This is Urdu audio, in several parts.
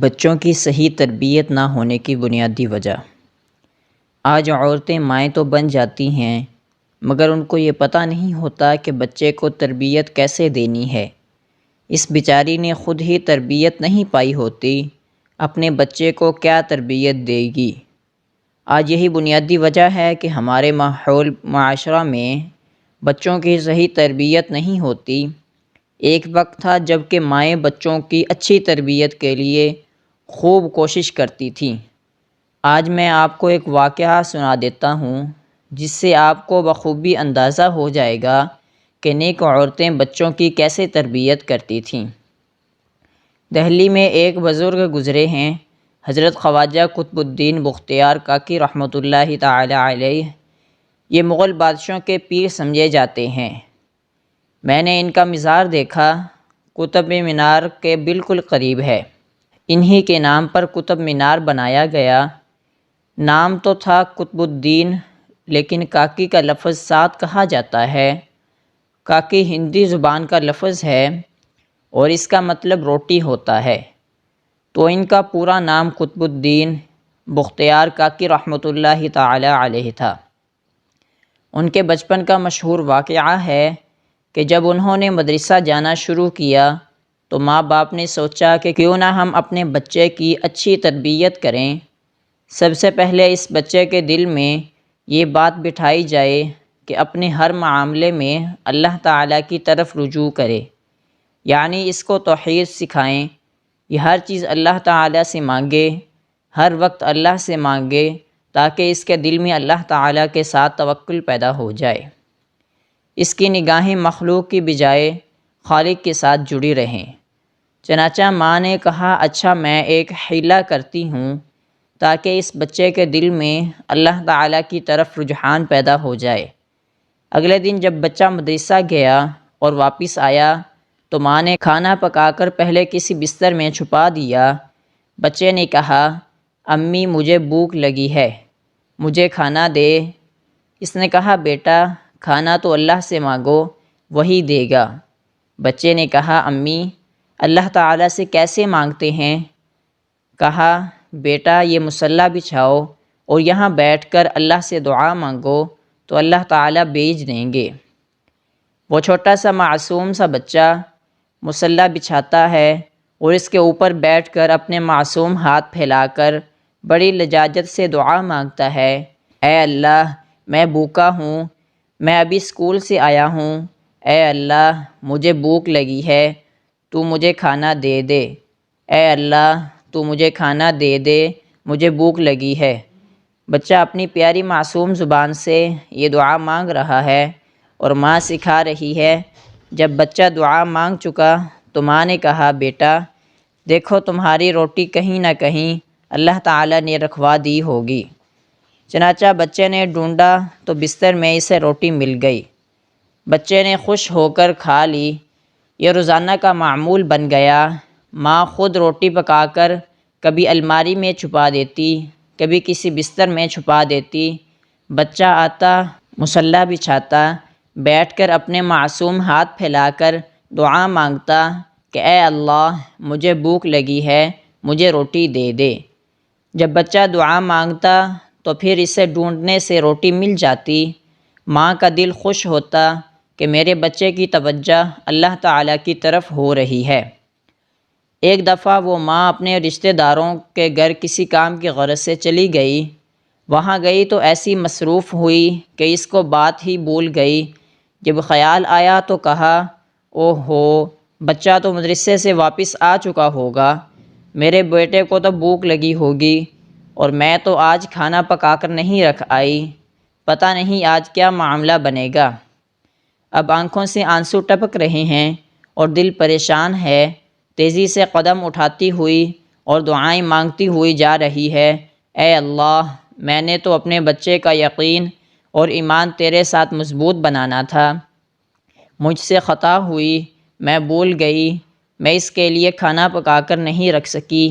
بچوں کی صحیح تربیت نہ ہونے کی بنیادی وجہ۔ آج عورتیں مائیں تو بن جاتی ہیں مگر ان کو یہ پتہ نہیں ہوتا کہ بچے کو تربیت کیسے دینی ہے۔ اس بیچاری نے خود ہی تربیت نہیں پائی ہوتی، اپنے بچے کو کیا تربیت دے گی؟ آج یہی بنیادی وجہ ہے کہ ہمارے معاشرہ میں بچوں کی صحیح تربیت نہیں ہوتی۔ ایک وقت تھا جب کہ مائیں بچوں کی اچھی تربیت کے لیے خوب کوشش کرتی تھیں۔ آج میں آپ کو ایک واقعہ سنا دیتا ہوں جس سے آپ کو بخوبی اندازہ ہو جائے گا کہ نیک عورتیں بچوں کی کیسے تربیت کرتی تھیں۔ دہلی میں ایک بزرگ گزرے ہیں، حضرت خواجہ قطب الدین بختیار کاکی رحمۃ اللہ تعالی علیہ۔ یہ مغل بادشاہوں کے پیر سمجھے جاتے ہیں۔ میں نے ان کا مزار دیکھا، قطب مینار کے بالکل قریب ہے۔ انہی کے نام پر قطب مینار بنایا گیا۔ نام تو تھا قطب الدین لیکن کاکی کا لفظ ساتھ کہا جاتا ہے۔ کاکی ہندی زبان کا لفظ ہے اور اس کا مطلب روٹی ہوتا ہے، تو ان کا پورا نام قطب الدین بختیار کاکی رحمۃ اللہ تعالی علیہ تھا۔ ان کے بچپن کا مشہور واقعہ ہے کہ جب انہوں نے مدرسہ جانا شروع کیا تو ماں باپ نے سوچا کہ کیوں نہ ہم اپنے بچے کی اچھی تربیت کریں۔ سب سے پہلے اس بچے کے دل میں یہ بات بٹھائی جائے کہ اپنے ہر معاملے میں اللہ تعالیٰ کی طرف رجوع کرے، یعنی اس کو توحید سکھائیں، یہ ہر چیز اللہ تعالیٰ سے مانگے، ہر وقت اللہ سے مانگے تاکہ اس کے دل میں اللہ تعالیٰ کے ساتھ توکل پیدا ہو جائے، اس کی نگاہیں مخلوق کی بجائے خالق کے ساتھ جڑی رہیں۔ چنانچہ ماں نے کہا اچھا میں ایک حیلہ کرتی ہوں تاکہ اس بچے کے دل میں اللہ تعالیٰ کی طرف رجحان پیدا ہو جائے۔ اگلے دن جب بچہ مدرسہ گیا اور واپس آیا تو ماں نے کھانا پکا کر پہلے کسی بستر میں چھپا دیا۔ بچے نے کہا امی مجھے بھوک لگی ہے، مجھے کھانا دے۔ اس نے کہا بیٹا کھانا تو اللہ سے مانگو، وہی دے گا۔ بچے نے کہا امی اللہ تعالیٰ سے کیسے مانگتے ہیں؟ کہا بیٹا یہ مصلی بچھاؤ اور یہاں بیٹھ کر اللہ سے دعا مانگو تو اللہ تعالیٰ بھیج دیں گے۔ وہ چھوٹا سا معصوم سا بچہ مصلی بچھاتا ہے اور اس کے اوپر بیٹھ کر اپنے معصوم ہاتھ پھیلا کر بڑی لجاجت سے دعا مانگتا ہے، اے اللہ میں بھوکا ہوں، میں ابھی اسکول سے آیا ہوں، اے اللہ مجھے بھوک لگی ہے، تو مجھے کھانا دے دے، اے اللہ تو مجھے کھانا دے دے، مجھے بھوک لگی ہے۔ بچہ اپنی پیاری معصوم زبان سے یہ دعا مانگ رہا ہے اور ماں سکھا رہی ہے۔ جب بچہ دعا مانگ چکا تو ماں نے کہا بیٹا دیکھو تمہاری روٹی کہیں نہ کہیں اللہ تعالیٰ نے رکھوا دی ہوگی۔ چنانچہ بچے نے ڈھونڈا تو بستر میں اسے روٹی مل گئی۔ بچے نے خوش ہو کر کھا لی۔ یہ روزانہ کا معمول بن گیا۔ ماں خود روٹی پکا کر کبھی الماری میں چھپا دیتی، کبھی کسی بستر میں چھپا دیتی۔ بچہ آتا، مصلی بچھاتا، بیٹھ کر اپنے معصوم ہاتھ پھیلا کر دعا مانگتا کہ اے اللہ مجھے بھوک لگی ہے، مجھے روٹی دے دے۔ جب بچہ دعا مانگتا تو پھر اسے ڈھونڈنے سے روٹی مل جاتی۔ ماں کا دل خوش ہوتا کہ میرے بچے کی توجہ اللہ تعالیٰ کی طرف ہو رہی ہے۔ ایک دفعہ وہ ماں اپنے رشتہ داروں کے گھر کسی کام کی غرض سے چلی گئی۔ وہاں گئی تو ایسی مصروف ہوئی کہ اس کو بات ہی بھول گئی۔ جب خیال آیا تو کہا اوہ ہو بچہ تو مدرسے سے واپس آ چکا ہوگا، میرے بیٹے کو تو بھوک لگی ہوگی اور میں تو آج کھانا پکا کر نہیں رکھ آئی، پتہ نہیں آج کیا معاملہ بنے گا۔ اب آنکھوں سے آنسو ٹپک رہے ہیں اور دل پریشان ہے۔ تیزی سے قدم اٹھاتی ہوئی اور دعائیں مانگتی ہوئی جا رہی ہے، اے اللہ میں نے تو اپنے بچے کا یقین اور ایمان تیرے ساتھ مضبوط بنانا تھا، مجھ سے خطا ہوئی، میں بھول گئی، میں اس کے لیے کھانا پکا کر نہیں رکھ سکی۔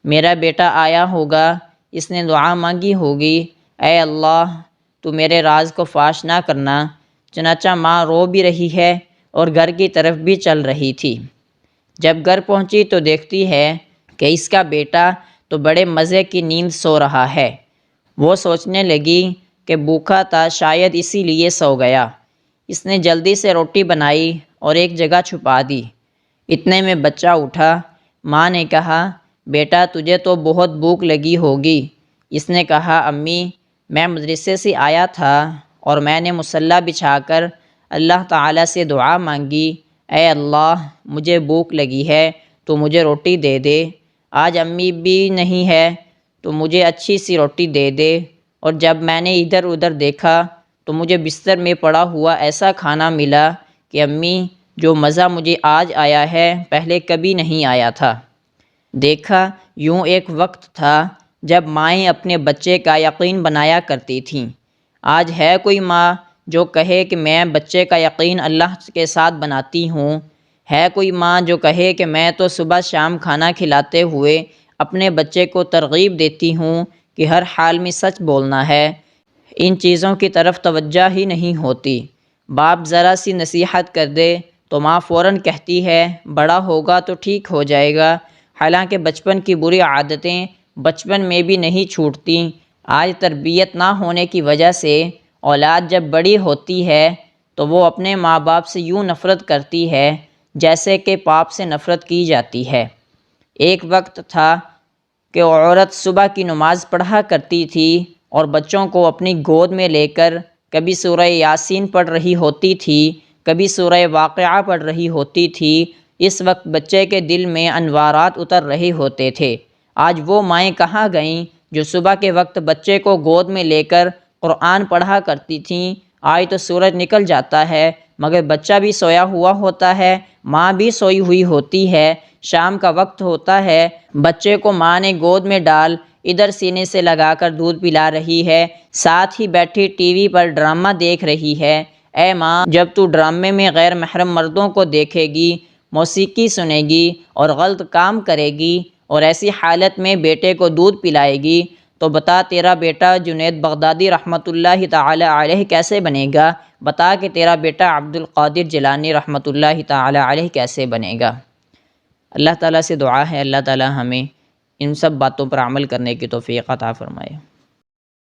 میرا بیٹا آیا ہوگا، اس نے دعا مانگی ہوگی، اے اللہ تو میرے راز کو فاش نہ کرنا۔ چنانچہ ماں رو بھی رہی ہے اور گھر کی طرف بھی چل رہی تھی۔ جب گھر پہنچی تو دیکھتی ہے کہ اس کا بیٹا تو بڑے مزے کی نیند سو رہا ہے۔ وہ سوچنے لگی کہ بھوکا تھا، شاید اسی لیے سو گیا۔ اس نے جلدی سے روٹی بنائی اور ایک جگہ چھپا دی۔ اتنے میں بچہ اٹھا۔ ماں نے کہا، بیٹا تجھے تو بہت بھوک لگی ہوگی۔ اس نے کہا، امی میں مدرسے سے آیا تھا اور میں نے مصلی بچھا کر اللہ تعالیٰ سے دعا مانگی، اے اللہ مجھے بھوک لگی ہے تو مجھے روٹی دے دے۔ آج امی بھی نہیں ہے تو مجھے اچھی سی روٹی دے دے۔ اور جب میں نے ادھر ادھر دیکھا تو مجھے بستر میں پڑا ہوا ایسا کھانا ملا کہ امی جو مزہ مجھے آج آیا ہے پہلے کبھی نہیں آیا تھا۔ دیکھا یوں ایک وقت تھا جب مائیں اپنے بچے کا یقین بنایا کرتی تھیں۔ آج ہے کوئی ماں جو کہے کہ میں بچے کا یقین اللہ کے ساتھ بناتی ہوں؟ ہے کوئی ماں جو کہے کہ میں تو صبح شام کھانا کھلاتے ہوئے اپنے بچے کو ترغیب دیتی ہوں کہ ہر حال میں سچ بولنا ہے؟ ان چیزوں کی طرف توجہ ہی نہیں ہوتی۔ باپ ذرا سی نصیحت کر دے تو ماں فوراً کہتی ہے بڑا ہوگا تو ٹھیک ہو جائے گا۔ حالانکہ بچپن کی بری عادتیں بچپن میں بھی نہیں چھوٹتیں۔ آج تربیت نہ ہونے کی وجہ سے اولاد جب بڑی ہوتی ہے تو وہ اپنے ماں باپ سے یوں نفرت کرتی ہے جیسے کہ پاپ سے نفرت کی جاتی ہے۔ ایک وقت تھا کہ عورت صبح کی نماز پڑھا کرتی تھی اور بچوں کو اپنی گود میں لے کر کبھی سورہ یاسین پڑھ رہی ہوتی تھی، کبھی سورہ واقعہ پڑھ رہی ہوتی تھی۔ اس وقت بچے کے دل میں انوارات اتر رہے ہوتے تھے۔ آج وہ مائیں کہاں گئیں جو صبح کے وقت بچے کو گود میں لے کر قرآن پڑھا کرتی تھیں؟ آج تو سورج نکل جاتا ہے مگر بچہ بھی سویا ہوا ہوتا ہے، ماں بھی سوئی ہوئی ہوتی ہے۔ شام کا وقت ہوتا ہے، بچے کو ماں نے گود میں ڈال ادھر سینے سے لگا کر دودھ پلا رہی ہے، ساتھ ہی بیٹھی ٹی وی پر ڈرامہ دیکھ رہی ہے۔ اے ماں، جب تو ڈرامے میں غیر محرم مردوں کو دیکھے گی، موسیقی سنے گی اور غلط کام کرے گی اور ایسی حالت میں بیٹے کو دودھ پلائے گی تو بتا تیرا بیٹا جنید بغدادی رحمۃ اللہ تعالی علیہ کیسے بنے گا؟ بتا کہ تیرا بیٹا عبد القادر جیلانی رحمۃ اللہ تعالی علیہ کیسے بنے گا؟ اللہ تعالیٰ سے دعا ہے اللہ تعالیٰ ہمیں ان سب باتوں پر عمل کرنے کی توفیق عطا فرمائے۔